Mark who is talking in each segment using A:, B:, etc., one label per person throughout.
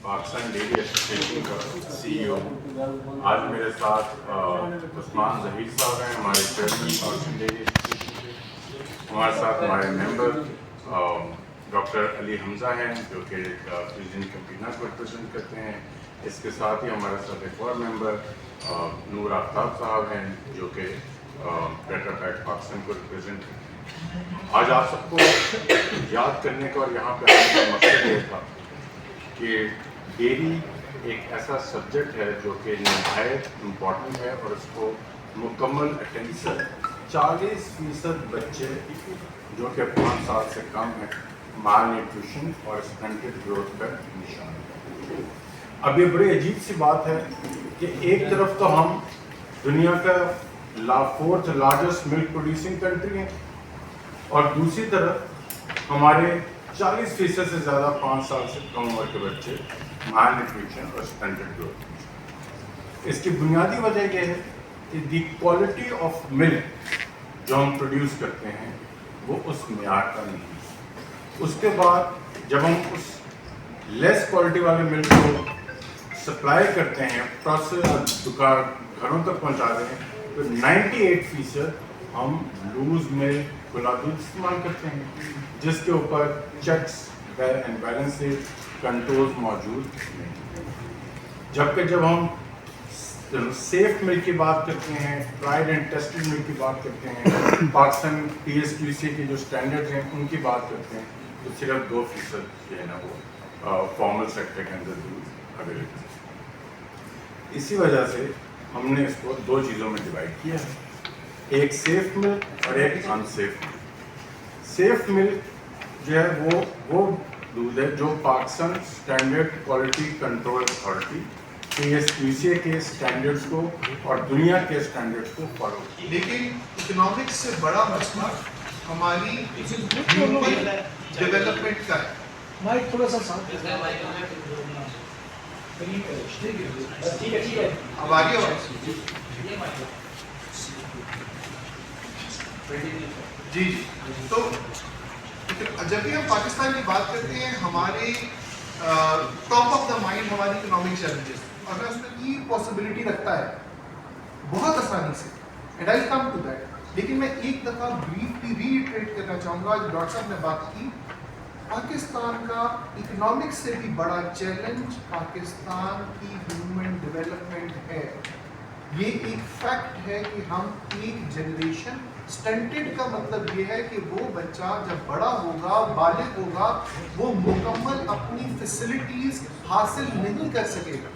A: Pakistan dairy association کا CEO آج میرے ساتھ عثمان ظہیر صاحب ہیں، ہمارے چیئرمین پاکستان ڈیری ایسوسیشن کے. ہمارے ساتھ ہمارے ممبر ڈاکٹر علی حمزہ ہیں جو کہ فریزن کمپینہ کو ریپرزینٹ کرتے ہیں. اس کے ساتھ ہی ہمارے ساتھ ایک اور ممبر نور آفتاب صاحب ہیں جو کہ ٹیٹرا پیک پاکستان کو ریپرزینٹ کرتے ہیں. آج آپ سب کو یاد کرنے کا اور یہاں پہ آنے کا مقصد یہ تھا کہ ڈیری ایک ایسا سبجیکٹ ہے جو کہ نہایت امپورٹنٹ ہے اور اس کو مکمل اٹینشن 40% بچے جو کہ 5 سال سے کم ہیں مال نیوٹریشن اور اسٹنٹڈ گروتھ کا نشان ہے. اب یہ بڑی عجیب سی بات ہے کہ ایک طرف تو ہم دنیا کا 4th لارجسٹ ملک پروڈیوسنگ کنٹری ہیں اور دوسری طرف ہمارے 40% سے زیادہ 5 سال سے کم عمر کے بچے مال نیوٹریشن اور اسٹنٹڈ گروتھ. اس کی بنیادی وجہ یہ ہے کہ دی کوالٹی آف ملک جو ہم پروڈیوس کرتے ہیں وہ اس معیار کا نہیں ہے. اس کے بعد جب ہم اس لیس کوالٹی والے ملک کو سپلائی کرتے ہیں پروسیس دکان گھروں تک پہنچاتے ہیں تو 98% ہم لوز ملک کھلا دودھ استعمال کرتے ہیں جس کے اوپر چیکس اینڈ بیلنسز کنٹرولز موجود نہیں. جبکہ جب ہم سیف ملک کی بات کرتے ہیں ٹرائڈ اینڈ ٹیسٹڈ ملک کی بات کرتے ہیں پاکستان PSQC کے جو اسٹینڈرڈ ہیں ان کی بات کرتے ہیں تو صرف 2% جو ہے نا وہ فارمل سیکٹر کے اندر دودھ اویلیبل ہے. اسی وجہ سے ہم نے اس کو 2 چیزوں میں ڈیوائڈ کیا ہے, ایک سیف ملک اور ایک ان سیف ملک. سیف ملک جو ہے وہ دودھ ہے جو Pakistan standard quality control authority PSQC کے اسٹینڈرڈز کو اور دنیا کے اسٹینڈرڈز کو فالو.
B: لیکن اکنامکس سے بڑا مسئلہ ہماری ڈیولپمنٹ کا ہے.
C: مائک تھوڑا سا ساتھ
B: اب آ رہی ہے جی. تو جب بھی ہم پاکستان کی بات کرتے ہیں ہمارے ٹاپ آف دا مائنڈ ہماری اکنامک چیلنجز اور میں اس میں یہ پاسبلٹی رکھتا ہے بہت آسانی سے and I come to that. لیکن میں ایک دفعہ بریفلی ریٹریٹ کرنا چاہوں گا جو ڈاکٹر صاحب نے بات کی, پاکستان کا اکنامکس سے بھی بڑا چیلنج پاکستان کی ہیومن ڈیولپمنٹ ہے. یہ ایک فیکٹ ہے کہ ہم ایک جنریشن اسٹنٹڈ کا مطلب یہ ہے کہ وہ بچہ جب بڑا ہوگا بالغ ہوگا وہ مکمل اپنی فیسلٹیز حاصل نہیں کر سکے گا.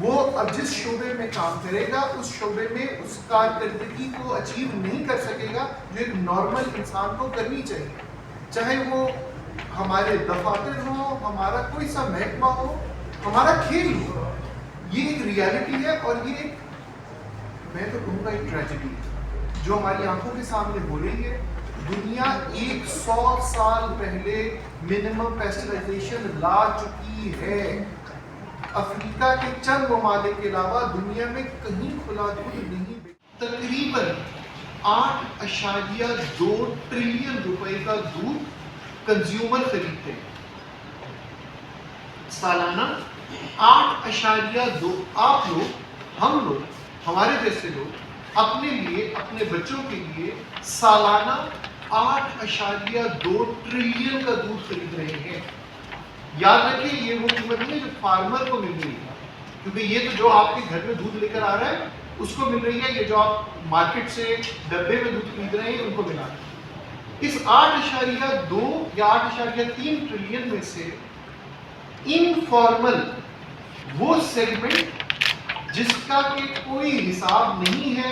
B: وہ اب جس شعبے میں کام کرے گا اس شعبے میں اس کارکردگی کو اچیو نہیں کر سکے گا جو ایک نارمل انسان کو کرنی چاہیے, چاہے وہ ہمارے دفاتر ہو, ہمارا کوئی سا محکمہ ہو, ہمارا کھیل ہو. یہ ایک ریالٹی ہے اور یہ ایک میں تو کہوں گا ایک ٹریجڈی ہے جو ہماری آنکھوں کے سامنے ہو رہی ہے. دنیا 100 سال پہلے منیمم پیسچرائزیشن لا چکی ہے. افریقہ کے چند ممالک کے علاوہ دنیا میں کہیں کھلا دودھ نہیں. تقریباً 8.2 ٹریلین روپے کا دودھ کنزیومر خریدتے ہیں سالانہ. 8.2 آپ لوگ, ہم لوگ, ہمارے جیسے لوگ اپنے لیے اپنے بچوں کے لیے سالانہ 8.2 ٹریلین کا دودھ خرید رہے ہیں. یاد رکھیں یہ وہ قیمت نہیں جو فارمر کو مل رہی ہے, کیونکہ یہ تو جو آپ کے گھر میں دودھ لے کر آ رہا ہے اس کو مل رہی ہے, یہ جو آپ مارکیٹ سے ڈبے میں دودھ خرید رہے ہیں ان کو ملا رہا ہے. اس 8.2 یا 8.3 ٹریلین میں سے انفارمل وہ سیگمنٹ جس کا کہ کوئی حساب نہیں ہے,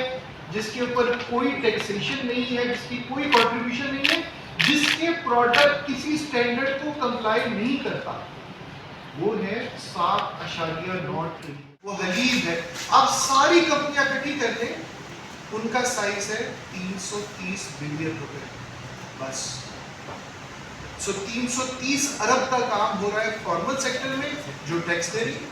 B: جس کے اوپر کوئی ٹیکسیشن نہیں ہے, جس کی کوئی کنٹریبیوشن نہیں ہے, جس کے پروڈکٹ کسی سٹینڈرڈ کو کمپلائی نہیں کرتا, وہ ہے 7.9 ٹریلین. وہ غلیظ ہے. آپ ساری کمپنیاں اکٹھی کر لیں ان کا سائز ہے 330 بلین روپے بس. 330 ارب کا کام ہو رہا ہے فارمل سیکٹر میں جو ٹیکس دے رہی,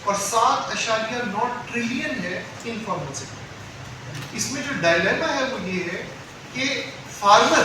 B: اور 7.9 ٹریلین ہے انفارمل سیکٹر. اس میں جو ڈائلیما ہے وہ یہ ہے کہ فارمر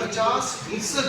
B: 50%,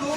B: 2,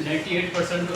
D: 98%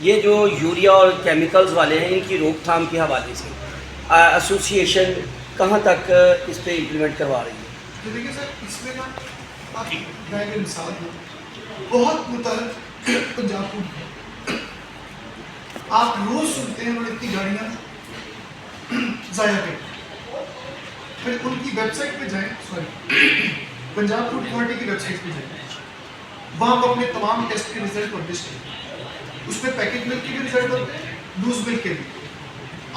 E: یہ جو یوریا اور کیمیکلز والے ہیں ان کی روک تھام کے حوالے سے ایسوسیشن کہاں تک اس پہ امپلیمنٹ کروا رہی ہے؟
B: تو دیکھیے سر اس میں نا آپ میں اگر مثال دوں بہت متعلق پنجاب کو آپ روز سنتے ہیں انہوں نے اتنی گاڑیاں ضائع کر پھر ان کی ویب سائٹ پہ جائیں سوری پنجاب فوڈ اتھارٹی کی ویب سائٹ پہ جائیں وہاں وہ اپنے تمام ٹیسٹ کے ریزلٹ پبلش کریں اس میں پیکٹ ملک کے بھی ریزلٹ ہوتے ہیں لوز ملک کے بھی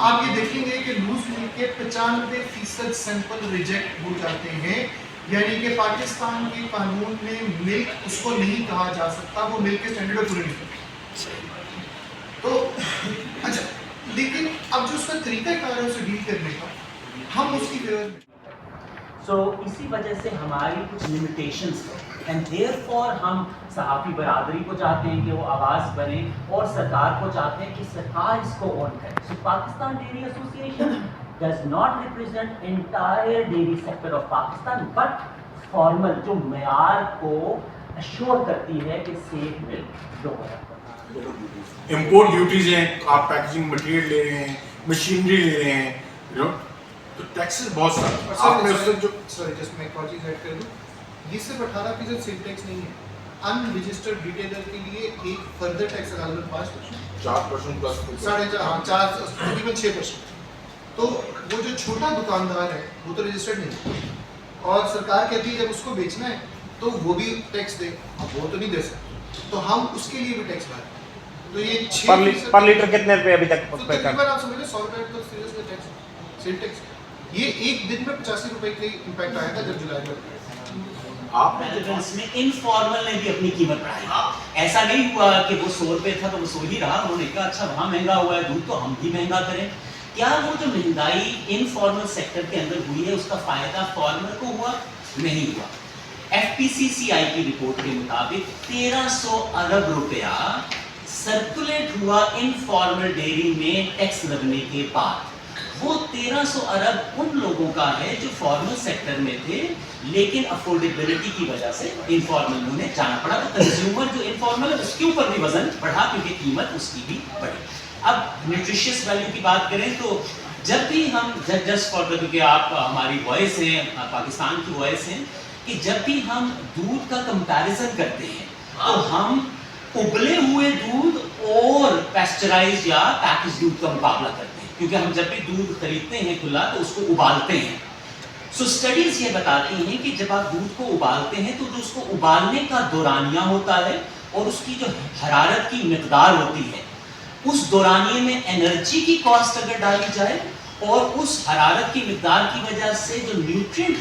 B: آپ یہ دیکھیں گے کہ لوز ملک کے 95% سیمپل ریجیکٹ ہو جاتے ہیں یعنی کہ پاکستان کے قانون میں ملک اس کو نہیں کہا جا سکتا وہ ملک کے سٹینڈرڈ پورے نہیں کرتے تو اچھا لیکن اب جو اس کا طریقہ کار ہے اسے ڈیل کرنے کا ہم اس کی فیور میں
F: سو اسی وجہ سے ہماری کچھ لمیٹیشنز ہیں اینڈ دیئر فور ہم صحافی برادری کو چاہتے ہیں کہ وہ آواز بنے اور سرکار کو چاہتے ہیں کہ سرکار اس کو اون کرے. So Pakistan dairy association does not represent entire dairy sector of Pakistan but formal جو معیار کو اشور کرتی ہے کہ سیف ملک جو ہے.
G: امپورٹ ڈیوٹیز ہیں آپ پیکیجنگ مٹیریل لے رہے ہیں مشینری لے رہے ہیں تو ٹیکسز بہت سارے آپ نے اس سے جو
B: سوری جسٹ میں ایک اور چیز ایڈ کر دوں یہ صرف 18% سیل ٹیکس نہیں ہے ان رجسٹرڈ ریٹیلر کے لیے ایک فردر ٹیکس غالباً 5%
G: 4% پلس
B: 4.5 6%. تو وہ جو چھوٹا دکاندار ہے وہ تو رجسٹرڈ نہیں اور سرکار کہتی ہے جب اس کو بیچنا ہے تو وہ بھی ٹیکس دے اب وہ تو نہیں دے سکتے تو ہم اس کے لیے بھی ٹیکس بھرتے ہیں تو یہ 6%
C: پر لیٹر کتنے روپے ابھی تک
B: تو
C: پے کر
B: تقریباً آپ سمجھیں 100 روپے تو سیریس میں ٹیکس سیل ٹیکس یہ ایک دن میں 85 روپے کا امپیکٹ آیا تھا جب جولائی میں
G: آپ
F: اس میں انفارمل نے بھی اپنی قیمت بڑھائی. ایسا نہیں ہوا کہ وہ 100 روپے تھا تو وہ 100 ہی رہا. انہوں نے کہا اچھا وہاں مہنگا ہوا ہے دودھ تو ہم بھی مہنگا کریں. کیا وہ جو مہنگائی انفارمل سیکٹر کے اندر ہوئی ہے اس کا فائدہ فارمر کو ہوا؟ نہیں ہوا. ایف پی سی سی آئی کی رپورٹ کے مطابق 1300 ارب روپیہ سرکولیٹ ہوا انفارمل ڈیری میں ٹیکس لگنے کے بعد. وہ 1300 ارب ان لوگوں کا ہے جو فارمل سیکٹر میں تھے لیکن افورڈیبلٹی کی وجہ سے انفارمل میں انہیں جانا پڑا. تو کنزیومر جو انفارمل ہے اس کے اوپر بھی وزن بڑھا کیونکہ قیمت اس کی بھی بڑھی. اب نیوٹریشیس ویلیو کی بات کریں تو جب بھی ہم جسٹ فار کیونکہ آپ ہماری وائس ہیں پاکستان کی وائس ہیں کہ جب بھی ہم دودھ کا کمپیریزن کرتے ہیں تو ہم ابلے ہوئے دودھ اور پیسچرائز یا پیکج دودھ کا مقابلہ کرتے ہیں کیونکہ ہم جب بھی دودھ خریدتے ہیں کھلا تو اس کو ابالتے ہیں. سو اسٹڈیز یہ بتاتی ہیں کہ جب آپ دودھ کو ابالتے ہیں تو جو اس کو ابالنے کا دورانیہ ہوتا ہے اور اس کی جو حرارت کی مقدار ہوتی ہے اس دورانیے میں انرجی کی کاسٹ اگر ڈالی جائے اور اس حرارت کی مقدار کی وجہ سے جو نیوٹرینٹ